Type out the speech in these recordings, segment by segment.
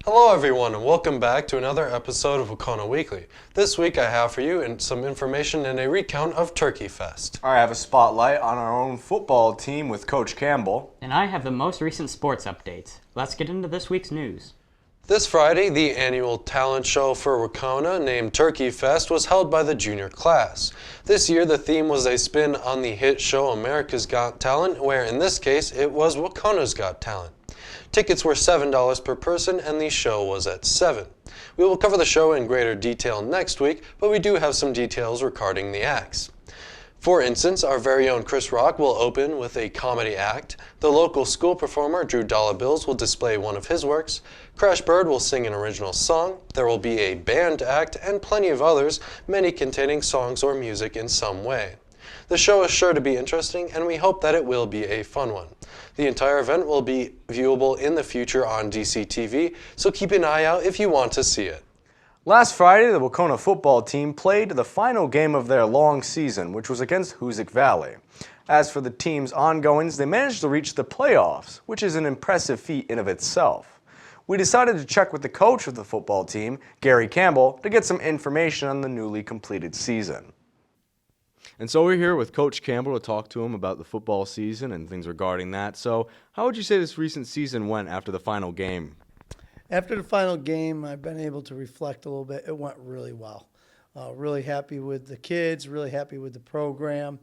Hello everyone and welcome back to another episode of Wahconah Weekly. This week I have for you some information and a recount of Turkey Fest. I have a spotlight on our own football team with Coach Campbell. And I have the most recent sports updates. Let's get into this week's news. This Friday, the annual talent show for Wahconah, named Turkey Fest, was held by the junior class. This year, the theme was a spin on the hit show America's Got Talent, where in this case, it was Waconah's Got Talent. Tickets were $7 per person, and the show was at 7. We will cover the show in greater detail next week, but we do have some details regarding the acts. For instance, our very own Chris Rock will open with a comedy act. The local school performer Drew Dollar Bills will display one of his works. Crash Bird will sing an original song. There will be a band act and plenty of others, many containing songs or music in some way. The show is sure to be interesting, and we hope that it will be a fun one. The entire event will be viewable in the future on DCTV, so keep an eye out if you want to see it. Last Friday, the Wahconah football team played the final game of their long season, which was against Hoosick Valley. As for the team's ongoings, they managed to reach the playoffs, which is an impressive feat in of itself. We decided to check with the coach of the football team, Gary Campbell, to get some information on the newly completed season. And so we're here with Coach Campbell to talk to him about the football season and things regarding that. So how would you say this recent season went after the final game? After the final game, I've been able to reflect a little bit. It went really well. Really happy with the kids, really happy with the program.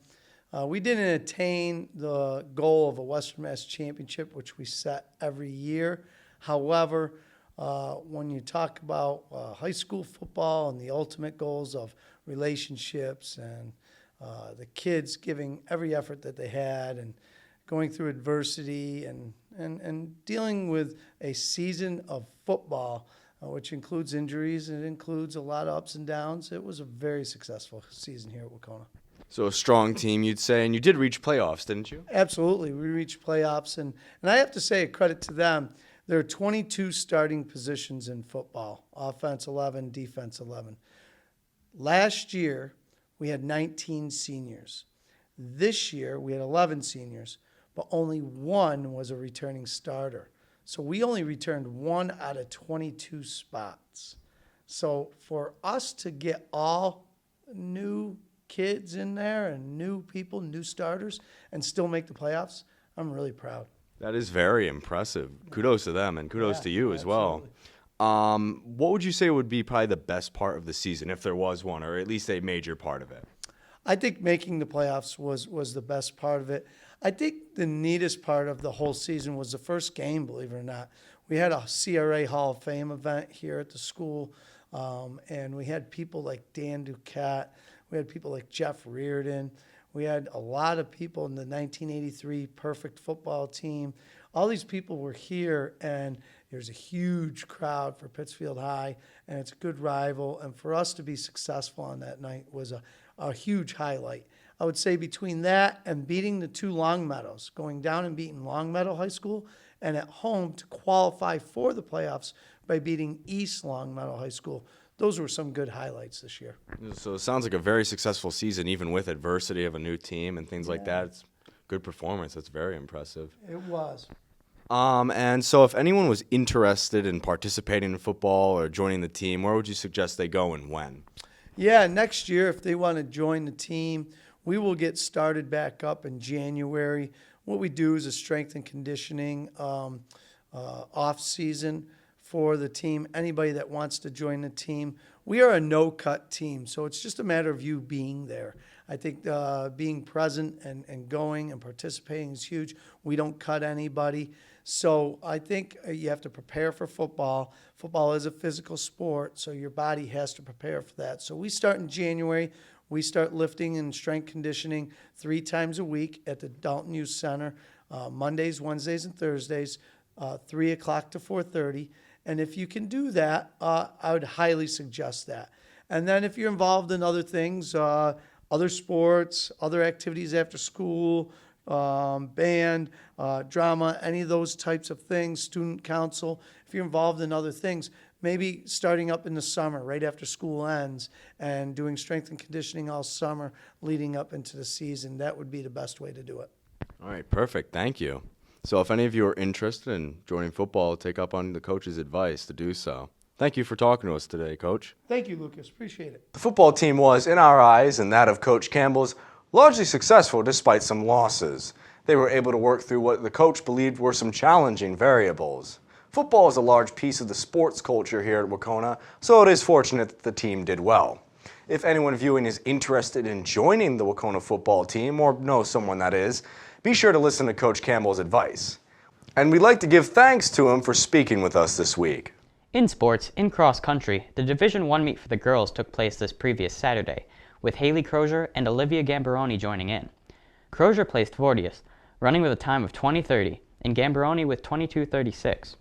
We didn't attain the goal of a Western Mass Championship, which we set every year. However, when you talk about high school football and the ultimate goals of relationships and the kids giving every effort that they had and going through adversity and dealing with a season of football, which includes injuries and it includes a lot of ups and downs. It was a very successful season here at Wahconah. So a strong team, you'd say, and you did reach playoffs, didn't you? Absolutely. We reached playoffs, and I have to say a credit to them. There are 22 starting positions in football, offense 11, defense 11. Last year, we had 19 seniors. This year, we had 11 seniors, but only one was a returning starter. So we only returned 1 out of 22 spots. So for us to get all new kids in there and new people, new starters, and still make the playoffs, I'm really proud. That is very impressive. Kudos to them and kudos to you as well. What would you say would be probably the best part of the season, if there was one, or at least a major part of it? I think making the playoffs was the best part of it. I think the neatest part of the whole season was the first game, believe it or not. We had a CRA Hall of Fame event here at the school, and we had people like Dan Duquette. We had people like Jeff Reardon. We had a lot of people in the 1983 Perfect Football Team. All these people were here, and there's a huge crowd for Pittsfield High, and it's a good rival. And for us to be successful on that night was a huge highlight. I would say between that and beating the two Longmeadows, going down and beating Longmeadow High School, and at home to qualify for the playoffs by beating East Longmeadow High School, those were some good highlights this year. So it sounds like a very successful season, even with adversity of a new team and things like that. It's good performance. That's very impressive. It was. And so if anyone was interested in participating in football or joining the team, where would you suggest they go and when? Yeah, next year, if they want to join the team, we will get started back up in January. What we do is a strength and conditioning off season for the team. Anybody that wants to join the team, we are a no-cut team, so it's just a matter of you being there. I think being present and going and participating is huge. We don't cut anybody. So I think you have to prepare for football. Football is a physical sport, so your body has to prepare for that. So we start in January. We start lifting and strength conditioning 3 times a week at the Dalton Youth Center, Mondays, Wednesdays, and Thursdays, 3 o'clock to 4:30. And if you can do that, I would highly suggest that. And then if you're involved in other things, other sports, other activities after school, band, drama, any of those types of things, student council, if you're involved in other things, maybe starting up in the summer, right after school ends, and doing strength and conditioning all summer leading up into the season, that would be the best way to do it. All right, perfect. Thank you. So if any of you are interested in joining football, take up on the coach's advice to do so. Thank you for talking to us today, Coach. Thank you, Lucas. Appreciate it. The football team was, in our eyes and that of Coach Campbell's, largely successful despite some losses. They were able to work through what the coach believed were some challenging variables. Football is a large piece of the sports culture here at Wahconah, so it is fortunate that the team did well. If anyone viewing is interested in joining the Wahconah football team, or knows someone that is, be sure to listen to Coach Campbell's advice. And we'd like to give thanks to him for speaking with us this week. In sports, in cross country, the Division I meet for the girls took place this previous Saturday, with Haley Crozier and Olivia Gambaroni joining in. Crozier placed 40th, running with a time of 20:30, and Gambaroni with 22:36.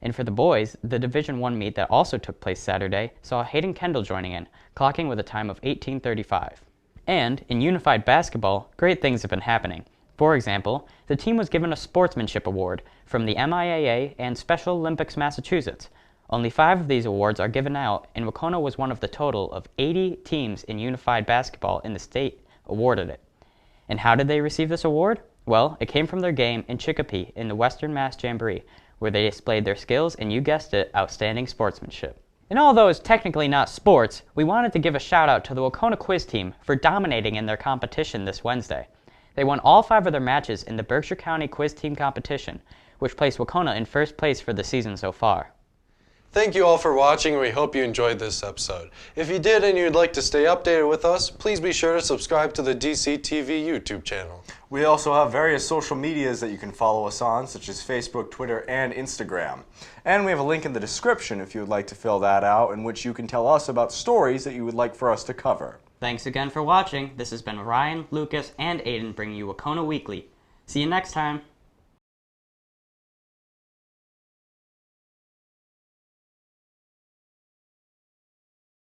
And for the boys, the Division I meet that also took place Saturday saw Hayden Kendall joining in, clocking with a time of 18:35. And in unified basketball, great things have been happening. For example, the team was given a sportsmanship award from the MIAA and Special Olympics Massachusetts. Only 5 of these awards are given out, and Wahconah was one of the total of 80 teams in unified basketball in the state awarded it. And how did they receive this award? Well, it came from their game in Chicopee in the Western Mass Jamboree, where they displayed their skills and, you guessed it, outstanding sportsmanship. And although it's technically not sports, we wanted to give a shout out to the Wahconah quiz team for dominating in their competition this Wednesday. They won all 5 of their matches in the Berkshire County Quiz Team competition, which placed Wahconah in first place for the season so far. Thank you all for watching, and we hope you enjoyed this episode. If you did and you'd like to stay updated with us, please be sure to subscribe to the DCTV YouTube channel. We also have various social medias that you can follow us on, such as Facebook, Twitter, and Instagram. And we have a link in the description if you would like to fill that out, in which you can tell us about stories that you would like for us to cover. Thanks again for watching. This has been Ryan, Lucas, and Aiden bringing you Wahconah Weekly. See you next time.